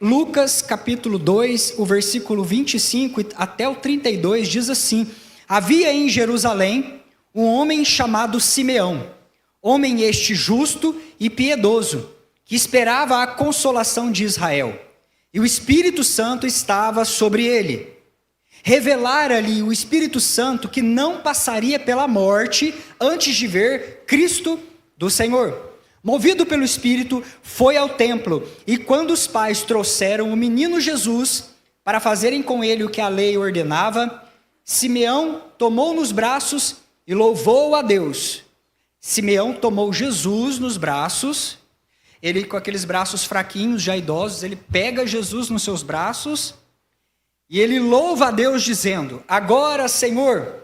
Lucas capítulo 2, o versículo 25 até o 32 diz assim: havia em Jerusalém um homem chamado Simeão, homem este justo e piedoso, que esperava a consolação de Israel, e o Espírito Santo estava sobre ele. Revelara-lhe o Espírito Santo que não passaria pela morte antes de ver Cristo do Senhor. Movido pelo Espírito, foi ao templo, e quando os pais trouxeram o menino Jesus para fazerem com ele o que a lei ordenava, Simeão tomou nos braços e louvou a Deus. Simeão tomou Jesus nos braços, ele com aqueles braços fraquinhos, já idosos, ele pega Jesus nos seus braços e ele louva a Deus dizendo: agora, Senhor,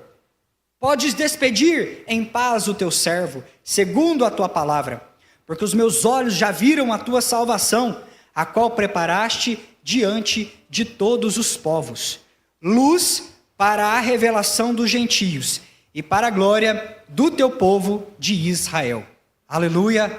podes despedir em paz o teu servo, segundo a tua palavra, porque os meus olhos já viram a tua salvação, a qual preparaste diante de todos os povos, luz para a revelação dos gentios e para a glória do teu povo de Israel. Aleluia,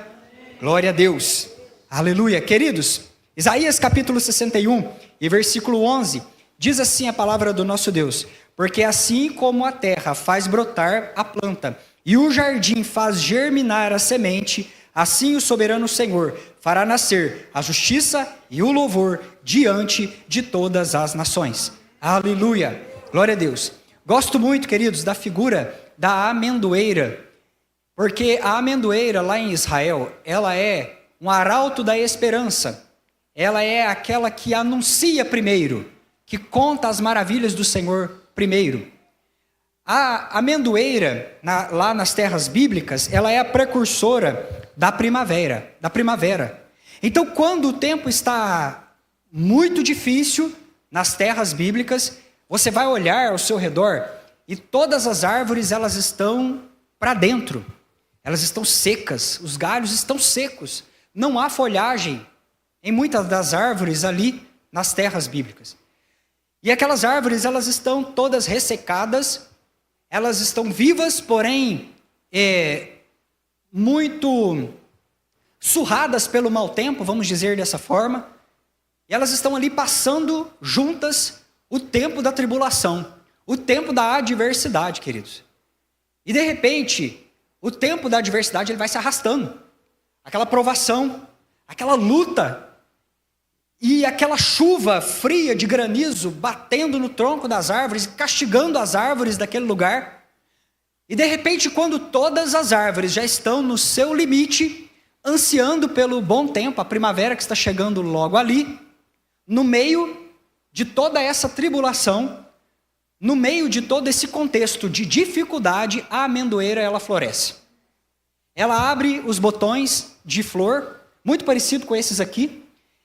glória a Deus, aleluia. Queridos, Isaías capítulo 61 e versículo 11, diz assim a palavra do nosso Deus: porque assim como a terra faz brotar a planta e o jardim faz germinar a semente, assim o soberano Senhor fará nascer a justiça e o louvor diante de todas as nações. Aleluia, glória a Deus. Gosto muito, queridos, da figura da amendoeira, porque a amendoeira lá em Israel, ela é um arauto da esperança. Ela é aquela que anuncia primeiro, que conta as maravilhas do Senhor primeiro. A amendoeira, lá nas terras bíblicas, ela é a precursora da primavera. Então, quando o tempo está muito difícil nas terras bíblicas, você vai olhar ao seu redor e todas as árvores, elas estão para dentro. Elas estão secas, os galhos estão secos. Não há folhagem em muitas das árvores ali nas terras bíblicas. E aquelas árvores, elas estão todas ressecadas, elas estão vivas, porém muito surradas pelo mau tempo, vamos dizer dessa forma, e elas estão ali passando juntas o tempo da tribulação, o tempo da adversidade, queridos. E de repente, o tempo da adversidade ele vai se arrastando, aquela provação, aquela luta, e aquela chuva fria de granizo batendo no tronco das árvores, castigando as árvores daquele lugar. E de repente, quando todas as árvores já estão no seu limite, ansiando pelo bom tempo, a primavera que está chegando logo ali, no meio de toda essa tribulação, no meio de todo esse contexto de dificuldade, a amendoeira ela floresce. Ela abre os botões de flor, muito parecido com esses aqui,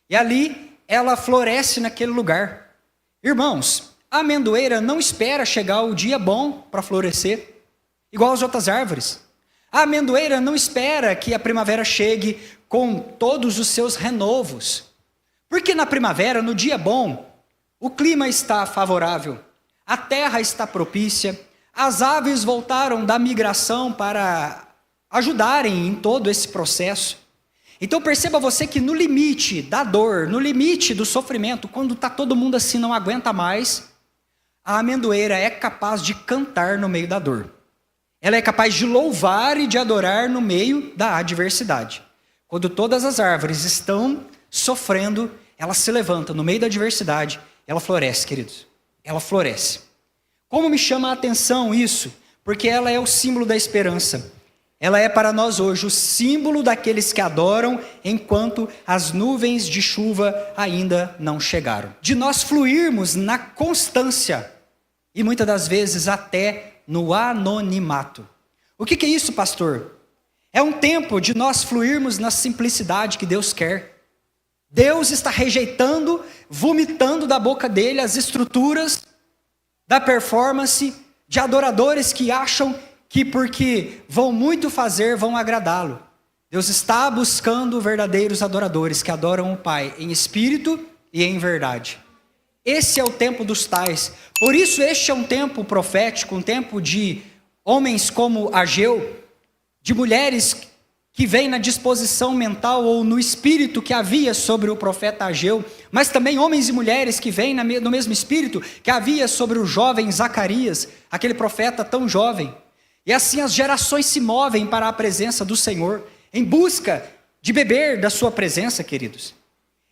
e ali ela floresce naquele lugar. Irmãos, a amendoeira não espera chegar o dia bom para florescer, igual as outras árvores. A amendoeira não espera que a primavera chegue com todos os seus renovos. Porque na primavera, no dia bom, o clima está favorável, a terra está propícia, as aves voltaram da migração para ajudarem em todo esse processo. Então perceba você que no limite da dor, no limite do sofrimento, quando está todo mundo assim, não aguenta mais, a amendoeira é capaz de cantar no meio da dor. Ela é capaz de louvar e de adorar no meio da adversidade. Quando todas as árvores estão sofrendo, ela se levanta no meio da adversidade, ela floresce, queridos. Ela floresce. Como me chama a atenção isso? Porque ela é o símbolo da esperança. Ela é para nós hoje o símbolo daqueles que adoram enquanto as nuvens de chuva ainda não chegaram. De nós fluirmos na constância e muitas das vezes até no anonimato. O que é isso, pastor? É um tempo de nós fluirmos na simplicidade que Deus quer. Deus está rejeitando, vomitando da boca dele as estruturas da performance de adoradores que acham que porque vão muito fazer, vão agradá-lo. Deus está buscando verdadeiros adoradores que adoram o Pai em espírito e em verdade. Esse é o tempo dos tais. Por isso este é um tempo profético, um tempo de homens como Ageu, de mulheres que vem na disposição mental ou no espírito que havia sobre o profeta Ageu, mas também homens e mulheres que vêm no mesmo espírito que havia sobre o jovem Zacarias, aquele profeta tão jovem. E assim as gerações se movem para a presença do Senhor, em busca de beber da sua presença, queridos.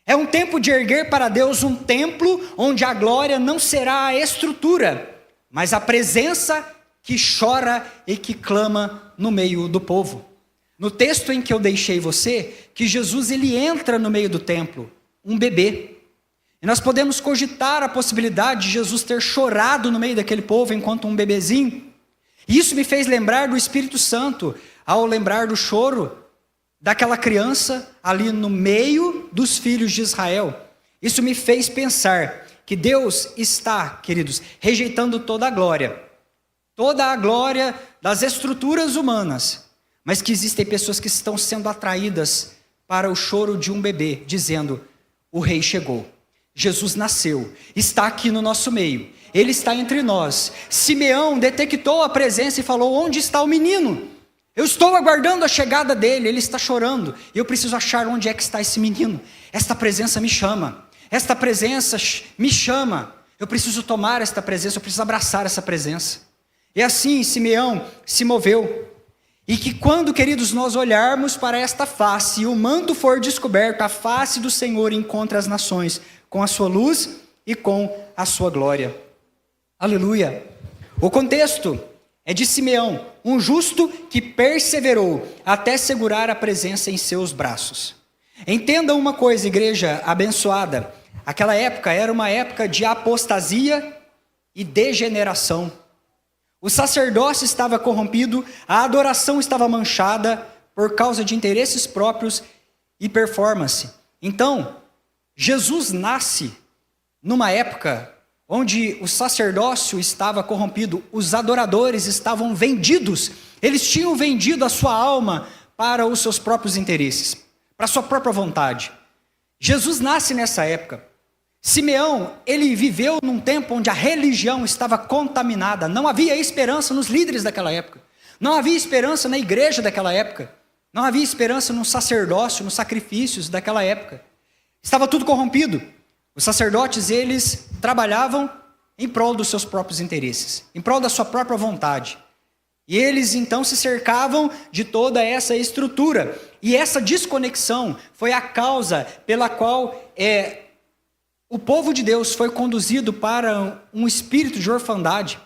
É um tempo de erguer para Deus um templo onde a glória não será a estrutura, mas a presença que chora e que clama no meio do povo. No texto em que eu deixei você, que Jesus ele entra no meio do templo, um bebê. E nós podemos cogitar a possibilidade de Jesus ter chorado no meio daquele povo enquanto um bebezinho. E isso me fez lembrar do Espírito Santo, ao lembrar do choro daquela criança ali no meio dos filhos de Israel. Isso me fez pensar que Deus está, queridos, rejeitando toda a glória das estruturas humanas, mas que existem pessoas que estão sendo atraídas para o choro de um bebê, dizendo: o rei chegou, Jesus nasceu, está aqui no nosso meio, ele está entre nós. Simeão detectou a presença e falou: onde está o menino? Eu estou aguardando a chegada dele, ele está chorando, e eu preciso achar onde é que está esse menino. Esta presença me chama, esta presença me chama, eu preciso tomar esta presença, eu preciso abraçar essa presença. E assim Simeão se moveu. E que quando, queridos, nós olharmos para esta face e o manto for descoberto, a face do Senhor encontra as nações com a sua luz e com a sua glória. Aleluia! O contexto é de Simeão, um justo que perseverou até segurar a presença em seus braços. Entenda uma coisa, igreja abençoada, aquela época era uma época de apostasia e degeneração. O sacerdócio estava corrompido, a adoração estava manchada por causa de interesses próprios e performance. Então, Jesus nasce numa época onde o sacerdócio estava corrompido, os adoradores estavam vendidos, eles tinham vendido a sua alma para os seus próprios interesses, para a sua própria vontade. Jesus nasce nessa época. Simeão, ele viveu num tempo onde a religião estava contaminada, não havia esperança nos líderes daquela época, não havia esperança na igreja daquela época, não havia esperança no sacerdócio, nos sacrifícios daquela época. Estava tudo corrompido. Os sacerdotes, eles trabalhavam em prol dos seus próprios interesses, em prol da sua própria vontade. E eles então se cercavam de toda essa estrutura. E essa desconexão foi a causa pela qual o povo de Deus foi conduzido para um espírito de orfandade.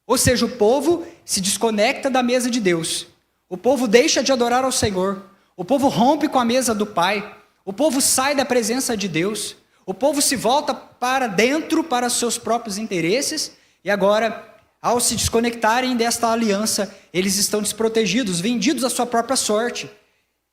Ou seja, o povo se desconecta da mesa de Deus. O povo deixa de adorar ao Senhor. O povo rompe com a mesa do Pai. O povo sai da presença de Deus. O povo se volta para dentro, para os seus próprios interesses. E agora, ao se desconectarem desta aliança, eles estão desprotegidos, vendidos à sua própria sorte.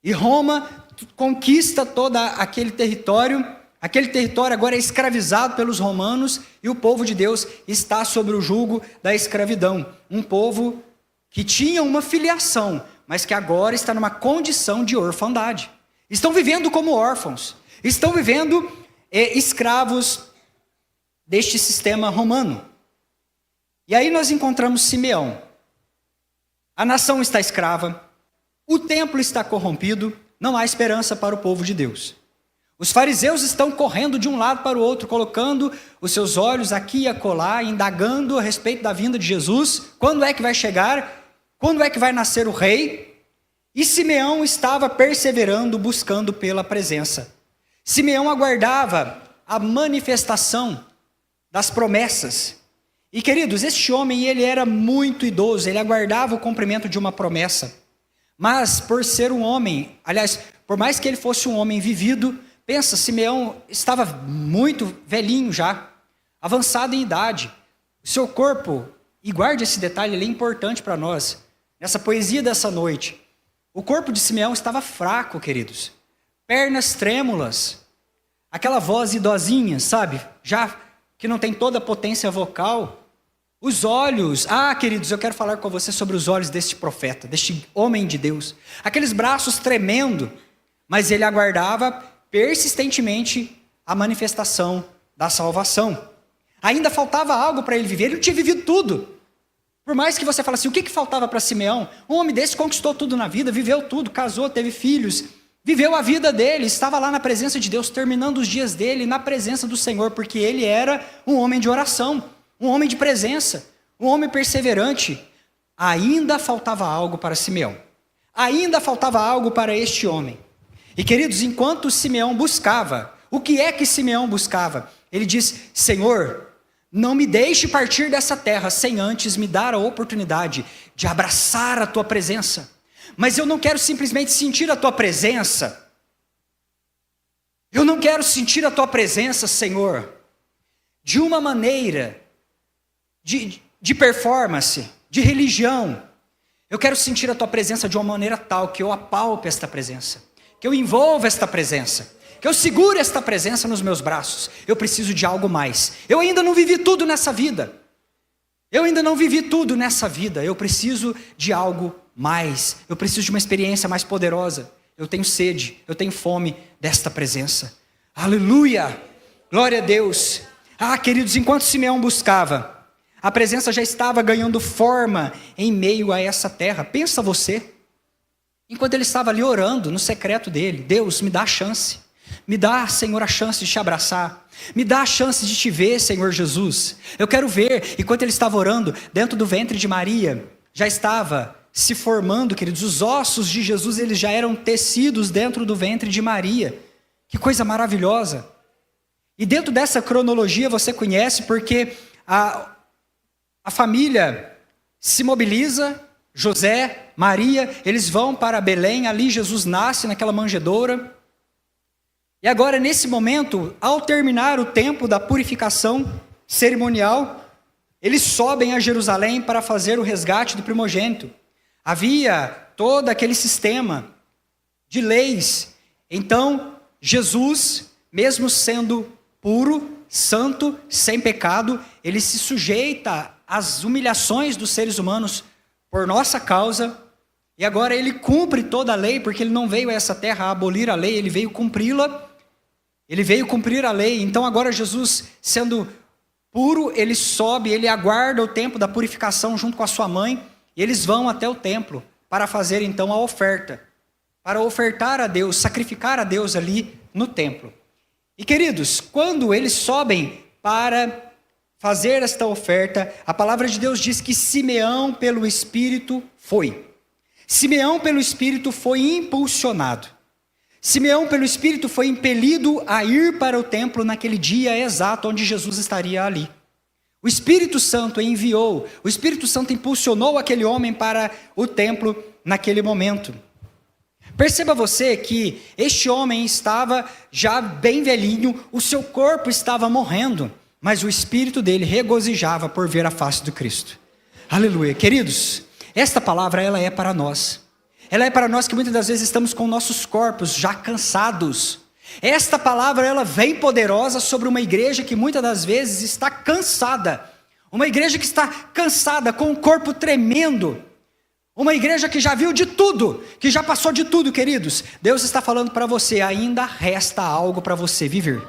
E Roma conquista todo aquele território. Aquele território agora é escravizado pelos romanos e o povo de Deus está sob o jugo da escravidão. Um povo que tinha uma filiação, mas que agora está numa condição de orfandade. Estão vivendo como órfãos, estão vivendo escravos deste sistema romano. E aí nós encontramos Simeão. A nação está escrava, o templo está corrompido, não há esperança para o povo de Deus. Os fariseus estão correndo de um lado para o outro, colocando os seus olhos aqui e acolá, indagando a respeito da vinda de Jesus. Quando é que vai chegar? Quando é que vai nascer o rei? E Simeão estava perseverando, buscando pela presença. Simeão aguardava a manifestação das promessas. E queridos, este homem, ele era muito idoso, ele aguardava o cumprimento de uma promessa. Mas por ser um homem, aliás, por mais que ele fosse um homem vivido, pensa, Simeão estava muito velhinho já, avançado em idade. O seu corpo, e guarde esse detalhe, ele é importante para nós, nessa poesia dessa noite. O corpo de Simeão estava fraco, queridos. Pernas trêmulas, aquela voz idosinha, sabe? Já que não tem toda a potência vocal. Os olhos, queridos, eu quero falar com você sobre os olhos deste profeta, deste homem de Deus. Aqueles braços tremendo, mas ele aguardava persistentemente a manifestação da salvação. Ainda faltava algo para ele viver, ele não tinha vivido tudo. Por mais que você fale assim, o que faltava para Simeão? Um homem desse conquistou tudo na vida, viveu tudo, casou, teve filhos, viveu a vida dele, estava lá na presença de Deus, terminando os dias dele na presença do Senhor, porque ele era um homem de oração, um homem de presença, um homem perseverante. Ainda faltava algo para Simeão. Ainda faltava algo para este homem. E queridos, enquanto Simeão buscava, o que é que Simeão buscava? Ele diz, Senhor, não me deixe partir dessa terra sem antes me dar a oportunidade de abraçar a tua presença. Mas eu não quero simplesmente sentir a tua presença. Eu não quero sentir a tua presença, Senhor, de uma maneira de performance, de religião. Eu quero sentir a tua presença de uma maneira tal que eu apalpe esta presença, que eu envolva esta presença, que eu segure esta presença nos meus braços. Eu preciso de algo mais. Eu ainda não vivi tudo nessa vida. Eu preciso de algo mais. Eu preciso de uma experiência mais poderosa. Eu tenho sede, eu tenho fome desta presença. Aleluia! Glória a Deus! Queridos, enquanto Simeão buscava, a presença já estava ganhando forma em meio a essa terra. Pensa você, enquanto ele estava ali orando no secreto dele, Deus, me dá a chance. Me dá, Senhor, a chance de te abraçar. Me dá a chance de te ver, Senhor Jesus. Eu quero ver. Enquanto ele estava orando, dentro do ventre de Maria, já estava se formando, queridos, os ossos de Jesus, eles já eram tecidos dentro do ventre de Maria. Que coisa maravilhosa. E dentro dessa cronologia você conhece, porque a família se mobiliza, José, Maria, eles vão para Belém, ali Jesus nasce naquela manjedoura. E agora, nesse momento, ao terminar o tempo da purificação cerimonial, eles sobem a Jerusalém para fazer o resgate do primogênito. Havia todo aquele sistema de leis. Então, Jesus, mesmo sendo puro, santo, sem pecado, ele se sujeita às humilhações dos seres humanos por nossa causa. E agora ele cumpre toda a lei, porque ele não veio a essa terra a abolir a lei, ele veio cumpri-la. Ele veio cumprir a lei. Então agora Jesus, sendo puro, ele sobe, ele aguarda o tempo da purificação junto com a sua mãe, e eles vão até o templo para fazer então a oferta, para ofertar a Deus, sacrificar a Deus ali no templo. E queridos, quando eles sobem para fazer esta oferta, a palavra de Deus diz que Simeão pelo Espírito foi. Simeão pelo Espírito foi impulsionado. Simeão pelo Espírito foi impelido a ir para o templo naquele dia exato onde Jesus estaria ali. O Espírito Santo enviou, o Espírito Santo impulsionou aquele homem para o templo naquele momento. Perceba você que este homem estava já bem velhinho, o seu corpo estava morrendo, mas o espírito dele regozijava por ver a face do Cristo. Aleluia. Queridos, esta palavra ela é para nós. Ela é para nós que muitas das vezes estamos com nossos corpos já cansados. Esta palavra ela vem poderosa sobre uma igreja que muitas das vezes está cansada. Uma igreja que está cansada, com o corpo tremendo. Uma igreja que já viu de tudo, que já passou de tudo, queridos. Deus está falando para você, ainda resta algo para você viver.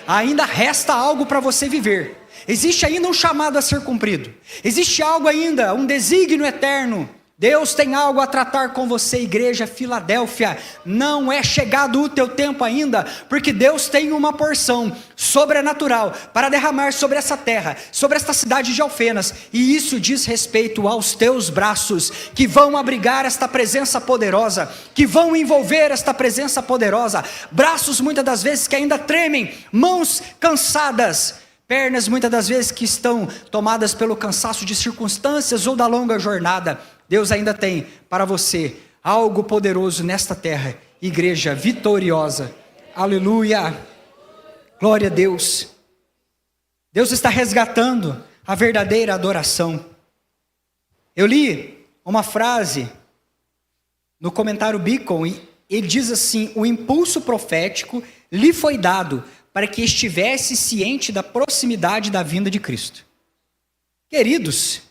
Ainda resta algo para você viver. Existe ainda um chamado a ser cumprido. Existe algo ainda, um desígnio eterno. Deus tem algo a tratar com você, igreja Filadélfia. Não é chegado o teu tempo ainda, porque Deus tem uma porção sobrenatural para derramar sobre essa terra, sobre esta cidade de Alfenas, e isso diz respeito aos teus braços, que vão abrigar esta presença poderosa, que vão envolver esta presença poderosa, braços muitas das vezes que ainda tremem, mãos cansadas, pernas muitas das vezes que estão tomadas pelo cansaço de circunstâncias ou da longa jornada. Deus ainda tem para você algo poderoso nesta terra, igreja vitoriosa. Aleluia, glória a Deus. Deus está resgatando a verdadeira adoração. Eu li uma frase no comentário Beacon e ele diz assim: o impulso profético lhe foi dado para que estivesse ciente da proximidade da vinda de Cristo. Queridos,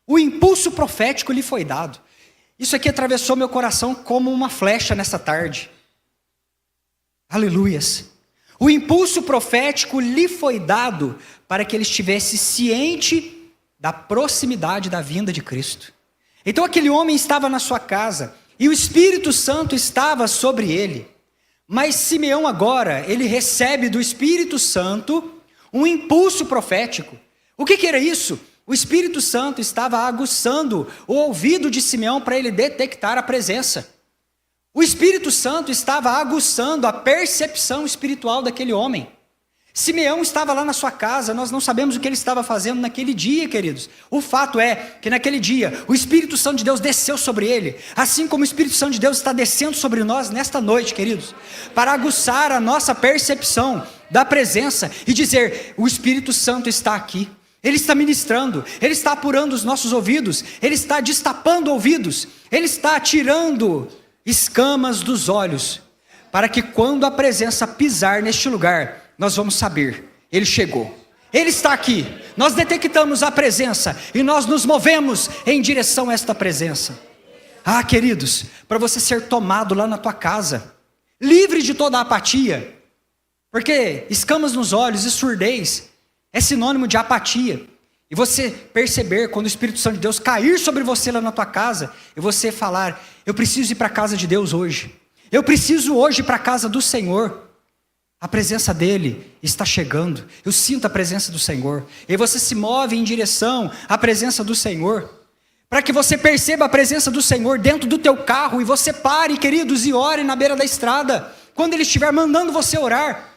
o impulso profético lhe foi dado. Isso aqui atravessou meu coração como uma flecha nessa tarde. Aleluias. O impulso profético lhe foi dado para que ele estivesse ciente da proximidade da vinda de Cristo. Então aquele homem estava na sua casa, e o Espírito Santo estava sobre ele. Mas Simeão agora, ele recebe do Espírito Santo um impulso profético. O que era isso? O Espírito Santo estava aguçando o ouvido de Simeão para ele detectar a presença. O Espírito Santo estava aguçando a percepção espiritual daquele homem. Simeão estava lá na sua casa, nós não sabemos o que ele estava fazendo naquele dia, queridos. O fato é que naquele dia, o Espírito Santo de Deus desceu sobre ele, assim como o Espírito Santo de Deus está descendo sobre nós nesta noite, queridos, para aguçar a nossa percepção da presença e dizer: o Espírito Santo está aqui. Ele está ministrando, Ele está apurando os nossos ouvidos, Ele está destapando ouvidos, Ele está tirando escamas dos olhos, para que quando a presença pisar neste lugar, nós vamos saber, Ele chegou, Ele está aqui. Nós detectamos a presença e nós nos movemos em direção a esta presença. Ah, queridos, para você ser tomado lá na tua casa, livre de toda a apatia, porque escamas nos olhos e surdez é sinônimo de apatia. E você perceber quando o Espírito Santo de Deus cair sobre você lá na tua casa, e você falar: eu preciso ir para a casa de Deus hoje, eu preciso hoje ir para a casa do Senhor. A presença dele está chegando, eu sinto a presença do Senhor, e você se move em direção à presença do Senhor, para que você perceba a presença do Senhor dentro do teu carro, e você pare, queridos, e ore na beira da estrada, quando Ele estiver mandando você orar,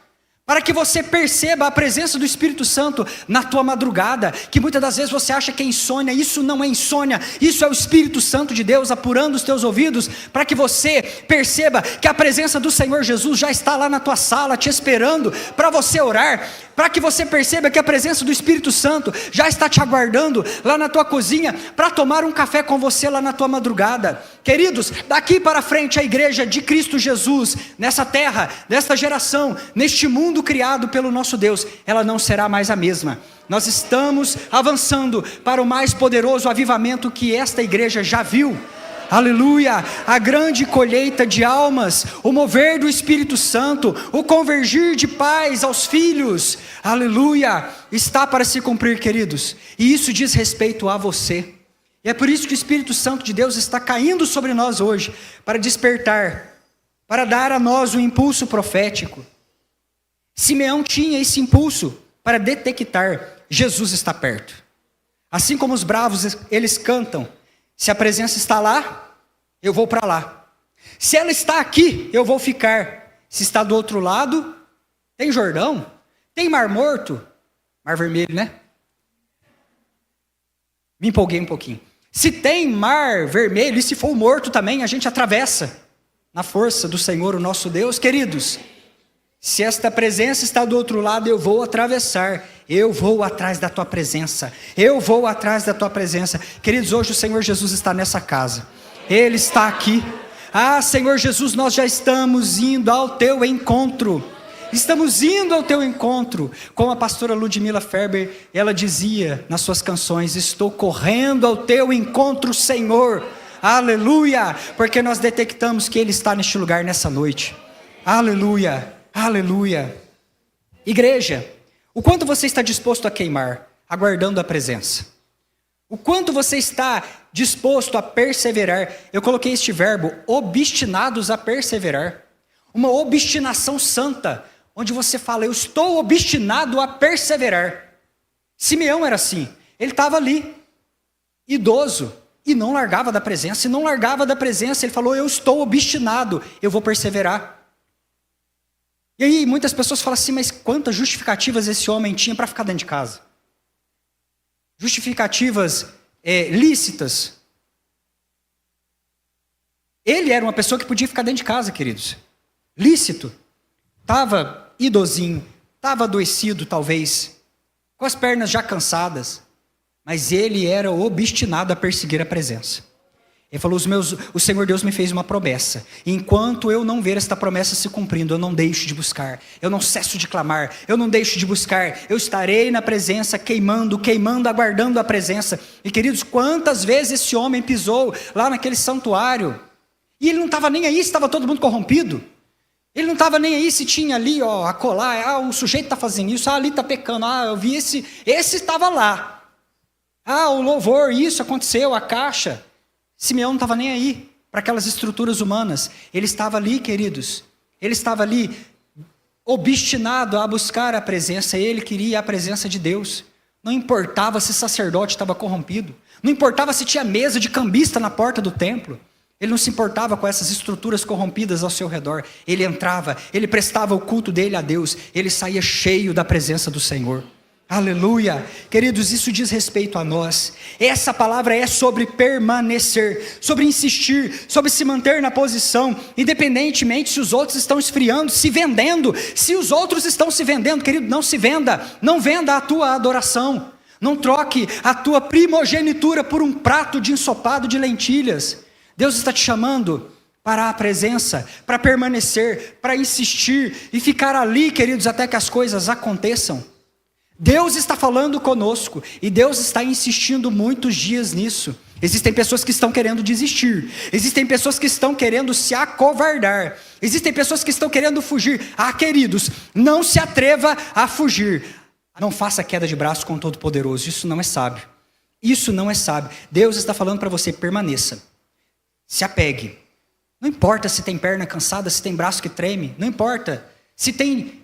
para que você perceba a presença do Espírito Santo na tua madrugada, que muitas das vezes você acha que é insônia. Isso não é insônia, isso é o Espírito Santo de Deus apurando os teus ouvidos, para que você perceba que a presença do Senhor Jesus já está lá na tua sala, te esperando para você orar, para que você perceba que a presença do Espírito Santo já está te aguardando lá na tua cozinha, para tomar um café com você lá na tua madrugada. Queridos, daqui para frente a igreja de Cristo Jesus, nessa terra, nesta geração, neste mundo criado pelo nosso Deus, ela não será mais a mesma. Nós estamos avançando para o mais poderoso avivamento que esta igreja já viu. Aleluia, a grande colheita de almas, o mover do Espírito Santo, o convergir de pais aos filhos, aleluia, está para se cumprir, queridos, e isso diz respeito a você, e é por isso que o Espírito Santo de Deus está caindo sobre nós hoje, para despertar, para dar a nós o impulso profético. Simeão tinha esse impulso para detectar: Jesus está perto. Assim como os bravos, eles cantam: se a presença está lá, eu vou para lá. Se ela está aqui, eu vou ficar. Se está do outro lado, tem Jordão, tem Mar Morto, Mar Vermelho, né? Me empolguei um pouquinho. Se tem Mar Vermelho, e se for morto também, a gente atravessa, na força do Senhor, o nosso Deus. Queridos, se esta presença está do outro lado, eu vou atravessar, eu vou atrás da tua presença, eu vou atrás da tua presença. Queridos, hoje o Senhor Jesus está nessa casa, Ele está aqui. Ah, Senhor Jesus, nós já estamos indo ao teu encontro, estamos indo ao teu encontro, como a pastora Ludmila Ferber, ela dizia nas suas canções: estou correndo ao teu encontro, Senhor, aleluia, porque nós detectamos que Ele está neste lugar nessa noite, aleluia. Aleluia. Igreja, o quanto você está disposto a queimar, aguardando a presença? O quanto você está disposto a perseverar? Eu coloquei este verbo, obstinados a perseverar. Uma obstinação santa, onde você fala: eu estou obstinado a perseverar. Simeão era assim, ele estava ali, idoso, e não largava da presença, e não largava da presença. Ele falou: eu estou obstinado, eu vou perseverar. E aí muitas pessoas falam assim: mas quantas justificativas esse homem tinha para ficar dentro de casa? Justificativas lícitas. Ele era uma pessoa que podia ficar dentro de casa, queridos. Lícito. Estava idosinho, estava adoecido talvez, com as pernas já cansadas, mas ele era obstinado a perseguir a presença. Ele falou: o Senhor Deus me fez uma promessa, enquanto eu não ver esta promessa se cumprindo, eu não deixo de buscar, eu não cesso de clamar, eu não deixo de buscar, eu estarei na presença, queimando, aguardando a presença. E queridos, quantas vezes esse homem pisou lá naquele santuário, e ele não estava nem aí se estava todo mundo corrompido, ele não estava nem aí se tinha ali, a colar, o sujeito está fazendo isso, ali está pecando, eu vi esse estava lá. Ah, o louvor, isso aconteceu, a caixa. Simeão não estava nem aí para aquelas estruturas humanas. Ele estava ali, queridos. Ele estava ali obstinado a buscar a presença. Ele queria a presença de Deus. Não importava se sacerdote estava corrompido. Não importava se tinha mesa de cambista na porta do templo. Ele não se importava com essas estruturas corrompidas ao seu redor. Ele entrava, ele prestava o culto dele a Deus. Ele saía cheio da presença do Senhor. Aleluia! Queridos, isso diz respeito a nós. Essa palavra é sobre permanecer, sobre insistir, sobre se manter na posição, independentemente se os outros estão esfriando, se vendendo. Se os outros estão se vendendo, querido, não se venda. Não venda a tua adoração. Não troque a tua primogenitura por um prato de ensopado de lentilhas. Deus está te chamando para a presença, para permanecer, para insistir e ficar ali, queridos, até que as coisas aconteçam. Deus está falando conosco e Deus está insistindo muitos dias nisso. Existem pessoas que estão querendo desistir. Existem pessoas que estão querendo se acovardar. Existem pessoas que estão querendo fugir. Ah, queridos, não se atreva a fugir. Não faça queda de braço com o Todo-Poderoso. Isso não é sábio. Isso não é sábio. Deus está falando para você, permaneça. Se apegue. Não importa se tem perna cansada, se tem braço que treme. Não importa se tem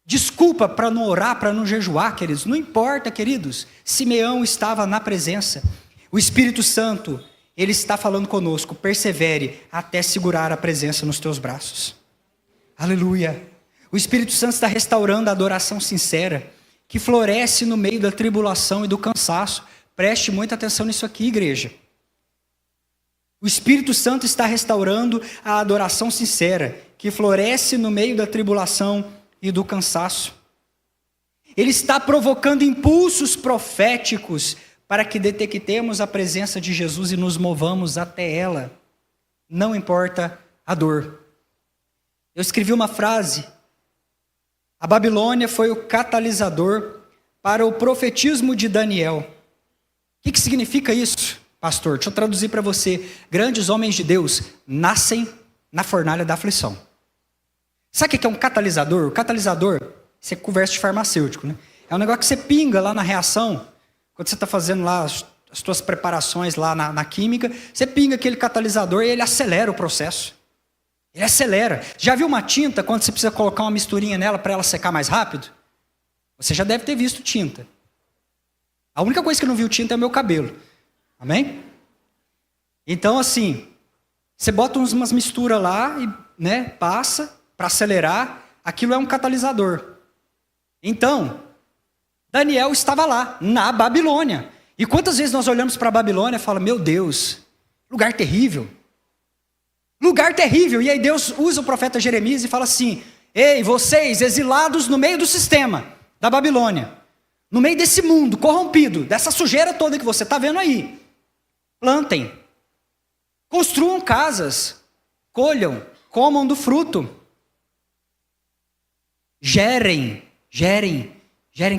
desculpa para não orar, para não jejuar, queridos. Não importa, queridos. Simeão estava na presença. O Espírito Santo, ele está falando conosco. Persevere até segurar a presença nos teus braços. Aleluia. O Espírito Santo está restaurando a adoração sincera, que floresce no meio da tribulação e do cansaço. Preste muita atenção nisso aqui, igreja. O Espírito Santo está restaurando a adoração sincera, que floresce no meio da tribulação e do cansaço. Ele está provocando impulsos proféticos para que detectemos a presença de Jesus e nos movamos até ela. Não importa a dor. Eu escrevi uma frase. A Babilônia foi o catalisador para o profetismo de Daniel. O que significa isso, pastor? Deixa eu traduzir para você. Grandes homens de Deus nascem na fornalha da aflição. Sabe o que é um catalisador? O catalisador, você conversa de farmacêutico, né? É um negócio que você pinga lá na reação, quando você está fazendo lá as suas preparações lá na química, você pinga aquele catalisador e ele acelera o processo. Ele acelera. Já viu uma tinta quando você precisa colocar uma misturinha nela para ela secar mais rápido? Você já deve ter visto tinta. A única coisa que eu não vi tinta é o meu cabelo. Amém? Então assim, você bota umas misturas lá e, né, passa para acelerar, aquilo é um catalisador. Então, Daniel estava lá, na Babilônia. E quantas vezes nós olhamos para a Babilônia e falamos, meu Deus, lugar terrível. Lugar terrível. E aí Deus usa o profeta Jeremias e fala assim, ei, vocês exilados no meio do sistema da Babilônia, no meio desse mundo corrompido, dessa sujeira toda que você está vendo aí, plantem, construam casas, colham, comam do fruto. Gerem,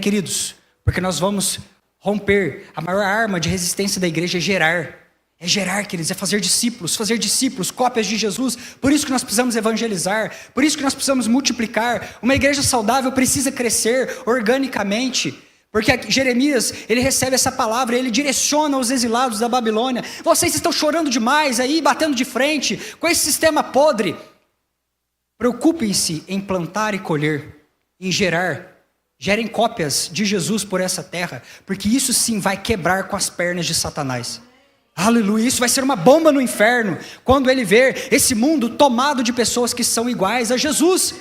queridos, porque nós vamos romper. A maior arma de resistência da igreja é gerar. É gerar, queridos, é fazer discípulos, cópias de Jesus. Por isso que nós precisamos evangelizar, por isso que nós precisamos multiplicar. Uma igreja saudável precisa crescer organicamente, porque Jeremias, ele recebe essa palavra, ele direciona os exilados da Babilônia. Vocês estão chorando demais aí, batendo de frente com esse sistema podre. Preocupem-se em plantar e colher, em gerar. Gerem cópias de Jesus por essa terra, porque isso sim vai quebrar com as pernas de Satanás. Aleluia, isso vai ser uma bomba no inferno, quando ele ver esse mundo tomado de pessoas que são iguais a Jesus,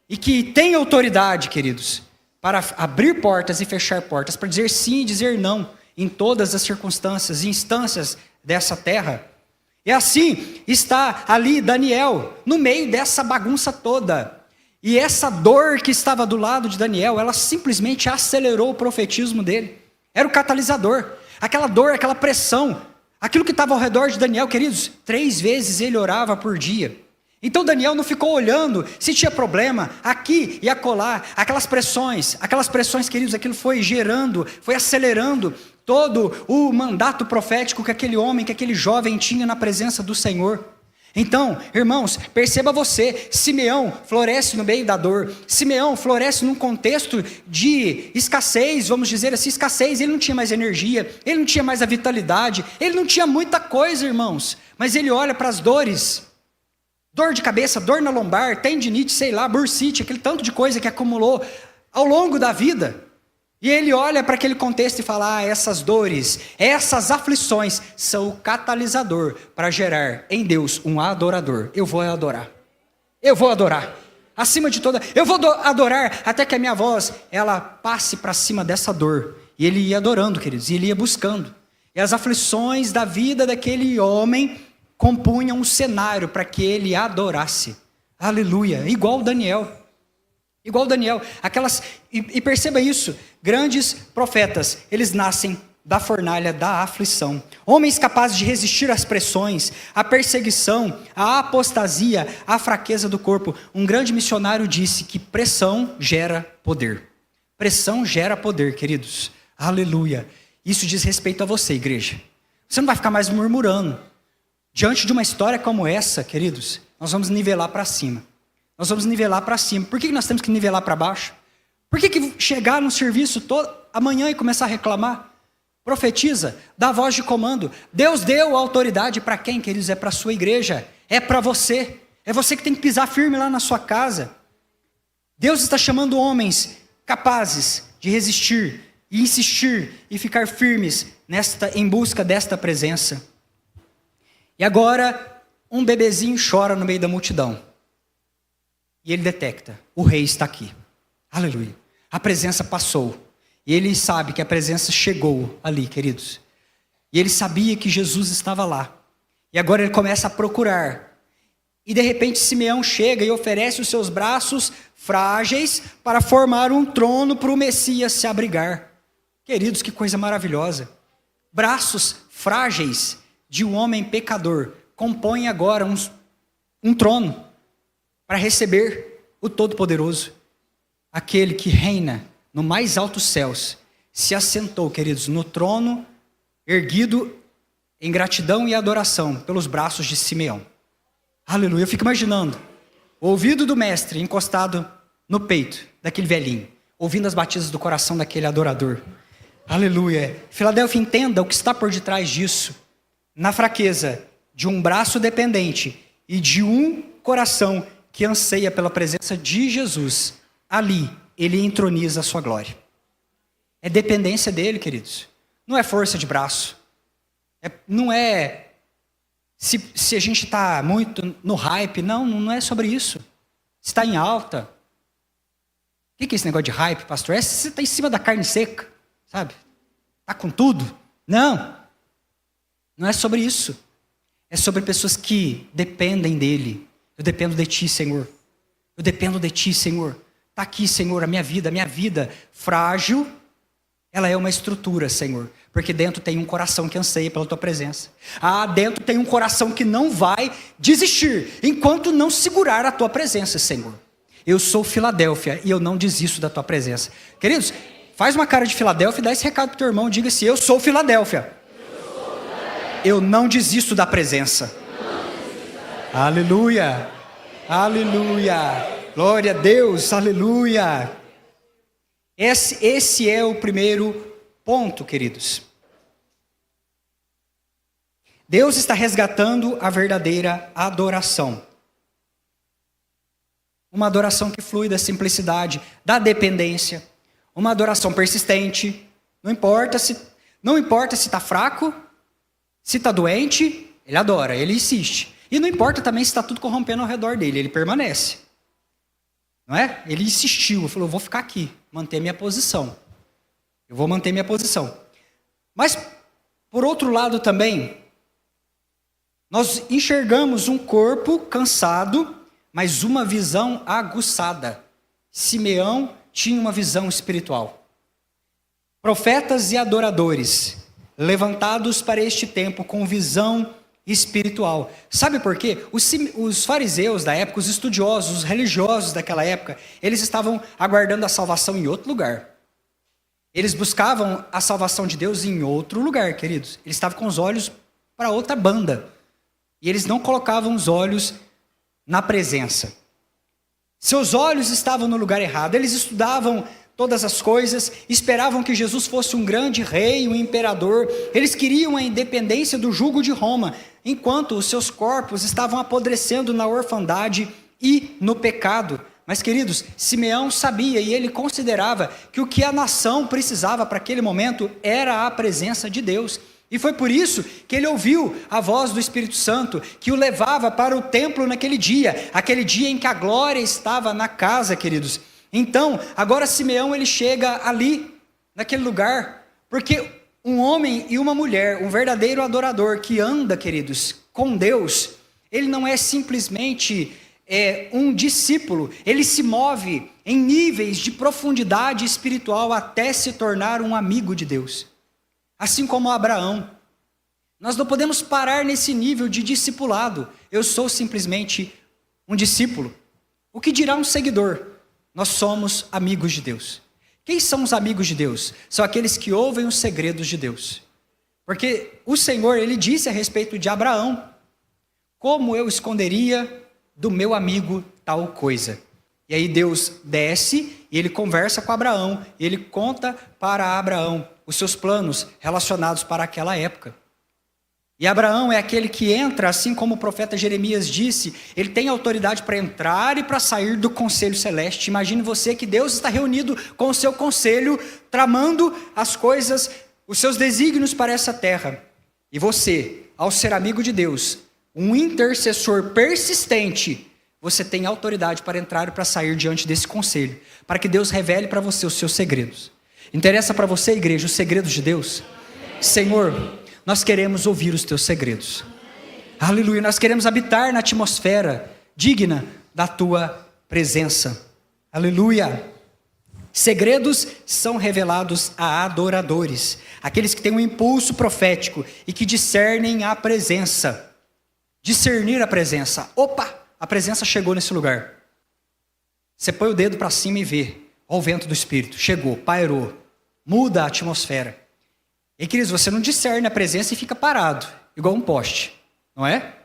e que têm autoridade, queridos, para abrir portas e fechar portas, para dizer sim e dizer não, em todas as circunstâncias e instâncias dessa terra. E assim está ali Daniel, no meio dessa bagunça toda. E essa dor que estava do lado de Daniel, ela simplesmente acelerou o profetismo dele. Era o catalisador. Aquela dor, aquela pressão, aquilo que estava ao redor de Daniel, queridos, 3 vezes ele orava por dia. Então Daniel não ficou olhando se tinha problema aqui e acolá. Aquelas pressões, queridos, aquilo foi gerando, foi acelerando todo o mandato profético que aquele homem, que aquele jovem tinha na presença do Senhor. Então, irmãos, perceba você, Simeão floresce no meio da dor, Simeão floresce num contexto de escassez, vamos dizer assim, escassez, ele não tinha mais energia, ele não tinha mais a vitalidade, ele não tinha muita coisa, irmãos, mas ele olha para as dores, dor de cabeça, dor na lombar, tendinite, sei lá, bursite, aquele tanto de coisa que acumulou ao longo da vida. E ele olha para aquele contexto e fala, essas dores, essas aflições são o catalisador para gerar em Deus um adorador. Eu vou adorar. Acima de toda, eu vou adorar até que a minha voz, ela passe para cima dessa dor. E ele ia adorando, queridos, e ele ia buscando. E as aflições da vida daquele homem compunham um cenário para que ele adorasse. Aleluia, igual Daniel. E perceba isso, grandes profetas, eles nascem da fornalha da aflição. Homens capazes de resistir às pressões, à perseguição, à apostasia, à fraqueza do corpo. Um grande missionário disse que pressão gera poder. Pressão gera poder, queridos. Aleluia. Isso diz respeito a você, igreja. Você não vai ficar mais murmurando. Diante de uma história como essa, queridos, nós vamos nivelar para cima. Por que nós temos que nivelar para baixo? Por que chegar no serviço amanhã e começar a reclamar? Profetiza, dá voz de comando. Deus deu autoridade para quem, queridos? É para a sua igreja, é para você. É você que tem que pisar firme lá na sua casa. Deus está chamando homens capazes de resistir e insistir e ficar firmes em busca desta presença. E agora, um bebezinho chora no meio da multidão. E ele detecta, o rei está aqui. Aleluia. A presença passou. E ele sabe que a presença chegou ali, queridos. E ele sabia que Jesus estava lá. E agora ele começa a procurar. E de repente Simeão chega e oferece os seus braços frágeis para formar um trono para o Messias se abrigar. Queridos, que coisa maravilhosa. Braços frágeis de um homem pecador compõem agora um trono para receber o Todo-Poderoso. Aquele que reina no mais altos céus, se assentou, queridos, no trono, erguido em gratidão e adoração pelos braços de Simeão. Aleluia, eu fico imaginando, o ouvido do mestre encostado no peito daquele velhinho, ouvindo as batidas do coração daquele adorador. Aleluia. Filadélfia, entenda o que está por detrás disso. Na fraqueza de um braço dependente e de um coração que anseia pela presença de Jesus, ali ele entroniza a sua glória. É dependência dele, queridos. Não é força de braço. Não é se a gente está muito no hype. Não é sobre isso. Está em alta. O que é esse negócio de hype, pastor? Você está em cima da carne seca, sabe? Está com tudo. Não é sobre isso. É sobre pessoas que dependem dele. Eu dependo de ti, Senhor. Eu dependo de ti, Senhor. Está aqui, Senhor, a minha vida frágil, ela é uma estrutura, Senhor. Porque dentro tem um coração que anseia pela tua presença. Dentro tem um coração que não vai desistir, enquanto não segurar a tua presença, Senhor. Eu sou Filadélfia e eu não desisto da tua presença. Queridos, faz uma cara de Filadélfia e dá esse recado para o teu irmão. Diga assim, eu sou Filadélfia. Eu não desisto da presença. Aleluia. Aleluia. Glória a Deus, aleluia. Esse é o primeiro ponto, queridos. Deus está resgatando a verdadeira adoração. Uma adoração que flui da simplicidade, da dependência. Uma adoração persistente. Não importa se está fraco, se está doente, ele adora, ele insiste. E não importa também se está tudo corrompendo ao redor dele, ele permanece. Não é? Ele insistiu, ele falou, eu vou ficar aqui, manter minha posição. Eu vou manter minha posição. Mas, por outro lado também, nós enxergamos um corpo cansado, mas uma visão aguçada. Simeão tinha uma visão espiritual. Profetas e adoradores, levantados para este tempo com visão espiritual. Sabe por quê? Os fariseus da época, os estudiosos, os religiosos daquela época, eles estavam aguardando a salvação em outro lugar. Eles buscavam a salvação de Deus em outro lugar, queridos. Eles estavam com os olhos para outra banda. e eles não colocavam os olhos na presença. Seus olhos estavam no lugar errado. Eles estudavam todas as coisas, esperavam que Jesus fosse um grande rei, um imperador. Eles queriam a independência do jugo de Roma, enquanto os seus corpos estavam apodrecendo na orfandade e no pecado. Mas, queridos, Simeão sabia e ele considerava que o que a nação precisava para aquele momento era a presença de Deus. E foi por isso que ele ouviu a voz do Espírito Santo, que o levava para o templo naquele dia, aquele dia em que a glória estava na casa, queridos. Então, agora Simeão ele chega ali, naquele lugar, porque um homem e uma mulher, um verdadeiro adorador que anda, queridos, com Deus, ele não é simplesmente um discípulo, ele se move em níveis de profundidade espiritual até se tornar um amigo de Deus. Assim como Abraão, nós não podemos parar nesse nível de discipulado. Eu sou simplesmente um discípulo. O que dirá um seguidor? Nós somos amigos de Deus. Quem são os amigos de Deus? São aqueles que ouvem os segredos de Deus. Porque o Senhor, ele disse a respeito de Abraão: como eu esconderia do meu amigo tal coisa? E aí Deus desce e ele conversa com Abraão, e ele conta para Abraão os seus planos relacionados para aquela época. E Abraão é aquele que entra, assim como o profeta Jeremias disse, ele tem autoridade para entrar e para sair do conselho celeste. Imagine você que Deus está reunido com o seu conselho, tramando as coisas, os seus desígnios para essa terra. E você, ao ser amigo de Deus, um intercessor persistente, você tem autoridade para entrar e para sair diante desse conselho, para que Deus revele para você os seus segredos. Interessa para você, igreja, os segredos de Deus? Senhor, nós queremos ouvir os teus segredos. Aleluia, nós queremos habitar na atmosfera digna da tua presença. Aleluia. Segredos são revelados a adoradores, aqueles que têm um impulso profético e que discernem a presença. Discernir a presença. Opa, a presença chegou nesse lugar. Você põe o dedo para cima e vê. Olha o vento do Espírito, chegou, pairou, muda a atmosfera. E queridos, você não discerne a presença e fica parado, igual um poste, não é?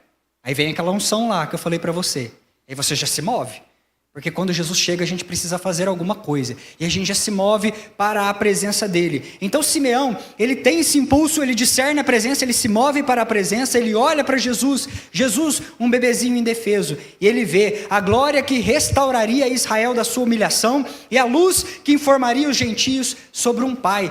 Aí vem aquela unção lá que eu falei para você. Aí você já se move. Porque quando Jesus chega, a gente precisa fazer alguma coisa. E a gente já se move para a presença dele. Então Simeão, ele tem esse impulso, ele discerne a presença, ele se move para a presença, ele olha para Jesus. Jesus, um bebezinho indefeso. E ele vê a glória que restauraria Israel da sua humilhação e a luz que informaria os gentios sobre um pai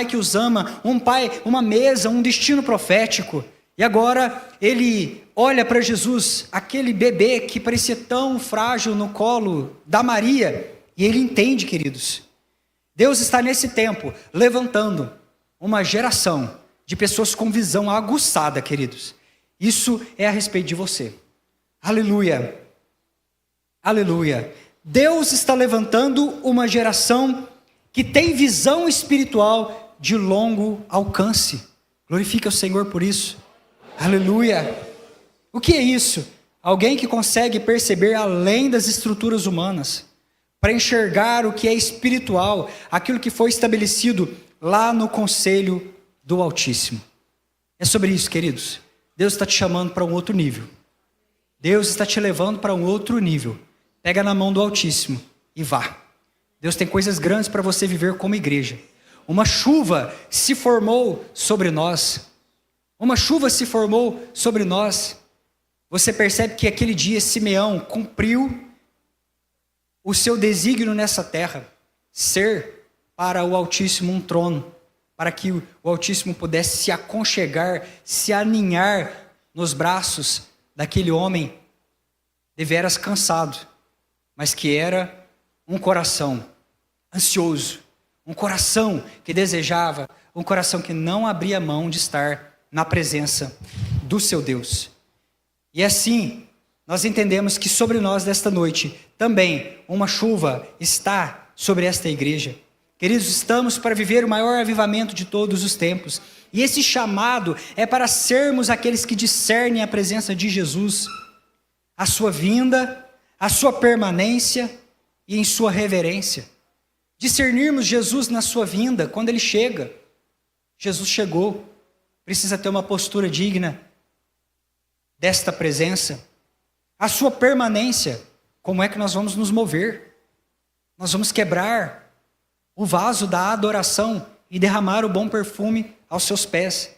que os ama, um pai, uma mesa, um destino profético. E agora ele olha para Jesus, aquele bebê que parecia tão frágil no colo da Maria, e ele entende, queridos. Deus está nesse tempo levantando uma geração de pessoas com visão aguçada, queridos. Isso é a respeito de você. Aleluia. Aleluia. Deus está levantando uma geração que tem visão espiritual de longo alcance. Glorifica o Senhor por isso. Aleluia. O que é isso? Alguém que consegue perceber além das estruturas humanas, para enxergar o que é espiritual, aquilo que foi estabelecido lá no conselho do Altíssimo. É sobre isso, queridos. Deus está te chamando para um outro nível. Deus está te levando para um outro nível. Pega na mão do Altíssimo e vá. Deus tem coisas grandes para você viver como igreja. Uma chuva se formou sobre nós. Uma chuva se formou sobre nós. Você percebe que aquele dia Simeão cumpriu o seu desígnio nessa terra, ser para o Altíssimo um trono, para que o Altíssimo pudesse se aconchegar, se aninhar nos braços daquele homem deveras cansado, mas que era um coração ansioso, um coração que desejava, um coração que não abria mão de estar na presença do seu Deus. E assim, nós entendemos que sobre nós desta noite, também uma chuva está sobre esta igreja. Queridos, estamos para viver o maior avivamento de todos os tempos. E esse chamado é para sermos aqueles que discernem a presença de Jesus, a sua vinda, a sua permanência e em sua reverência. Discernirmos Jesus na sua vinda, quando ele chega. Jesus chegou. Precisa ter uma postura digna desta presença, a sua permanência, como é que nós vamos nos mover? Nós vamos quebrar o vaso da adoração e derramar o bom perfume aos seus pés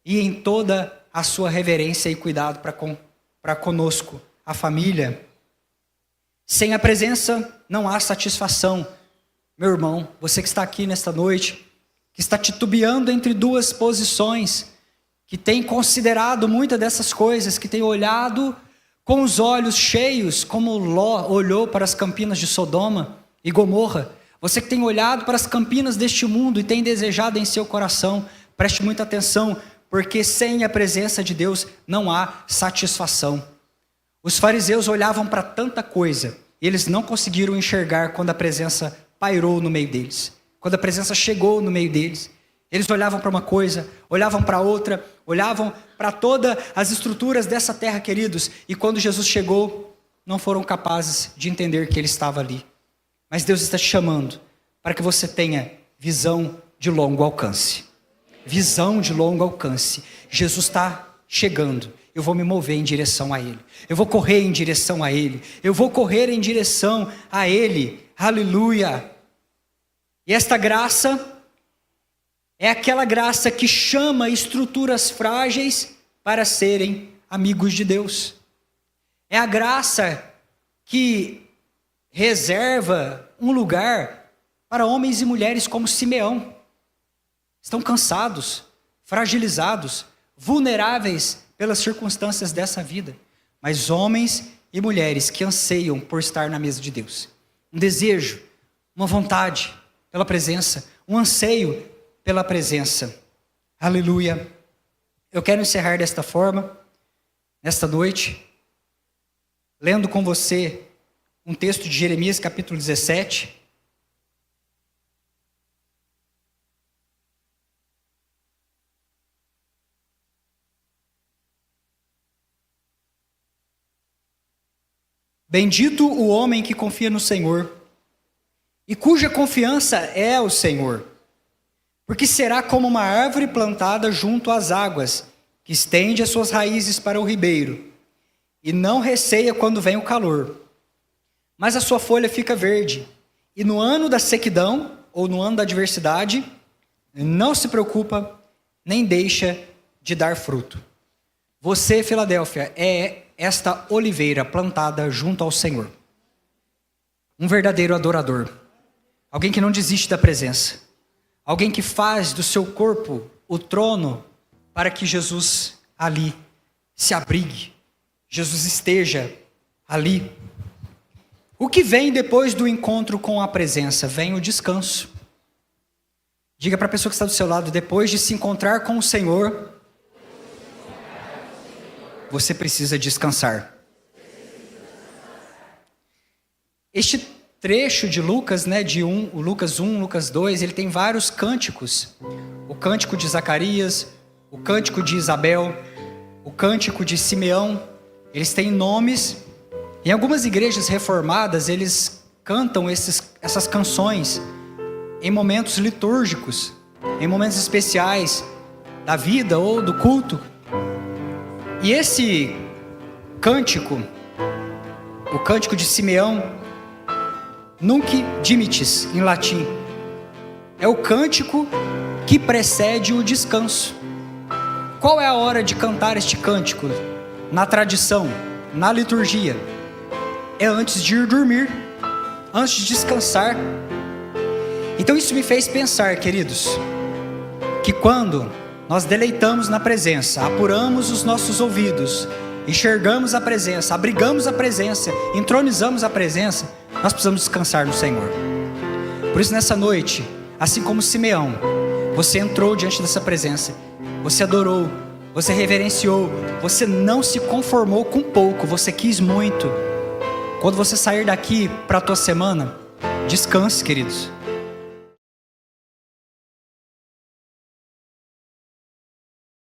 e em toda a sua reverência e cuidado para conosco, a família. Sem a presença não há satisfação. Meu irmão, você que está aqui nesta noite, que está titubeando entre duas posições, que tem considerado muitas dessas coisas, que tem olhado com os olhos cheios, como Ló olhou para as campinas de Sodoma e Gomorra. Você que tem olhado para as campinas deste mundo e tem desejado em seu coração, preste muita atenção, porque sem a presença de Deus não há satisfação. Os fariseus olhavam para tanta coisa, e eles não conseguiram enxergar quando a presença pairou no meio deles. Quando a presença chegou no meio deles, eles olhavam para uma coisa, olhavam para outra, olhavam para todas as estruturas dessa terra, queridos, e quando Jesus chegou, não foram capazes de entender que Ele estava ali. Mas Deus está te chamando para que você tenha visão de longo alcance. Visão de longo alcance. Jesus está chegando. Eu vou me mover em direção a Ele. Eu vou correr em direção a Ele. Eu vou correr em direção a Ele. Aleluia! E esta graça é aquela graça que chama estruturas frágeis para serem amigos de Deus. É a graça que reserva um lugar para homens e mulheres como Simeão. Estão cansados, fragilizados, vulneráveis pelas circunstâncias dessa vida. Mas homens e mulheres que anseiam por estar na mesa de Deus. Um desejo, uma vontade pela presença, um anseio pela presença. Aleluia. Eu quero encerrar desta forma, nesta noite, lendo com você um texto de Jeremias capítulo 17. Bendito o homem que confia no Senhor, e cuja confiança é o Senhor, porque será como uma árvore plantada junto às águas, que estende as suas raízes para o ribeiro, e não receia quando vem o calor. Mas a sua folha fica verde, e no ano da sequidão, ou no ano da adversidade, não se preocupa, nem deixa de dar fruto. Você, Filadélfia, é esta oliveira plantada junto ao Senhor. Um verdadeiro adorador. Alguém que não desiste da presença. Alguém que faz do seu corpo o trono para que Jesus ali se abrigue. Jesus esteja ali. O que vem depois do encontro com a presença? Vem o descanso. Diga para a pessoa que está do seu lado, depois de se encontrar com o Senhor, você precisa descansar. Este trecho de Lucas, o Lucas 1, Lucas 2, ele tem vários cânticos. O cântico de Zacarias, o cântico de Isabel, o cântico de Simeão. Eles têm nomes. Em algumas igrejas reformadas, eles cantam essas canções em momentos litúrgicos, em momentos especiais da vida ou do culto. E esse cântico, o cântico de Simeão, Nunc Dimittis, em latim, é o cântico que precede o descanso. Qual é a hora de cantar este cântico? Na tradição, na liturgia, é antes de ir dormir, antes de descansar. Então isso me fez pensar, queridos, que quando nós deleitamos na presença, apuramos os nossos ouvidos, enxergamos a presença, abrigamos a presença, entronizamos a presença, nós precisamos descansar no Senhor. Por isso nessa noite, assim como Simeão, você entrou diante dessa presença, você adorou, você reverenciou, você não se conformou com pouco, você quis muito. Quando você sair daqui para a tua semana, descanse, queridos.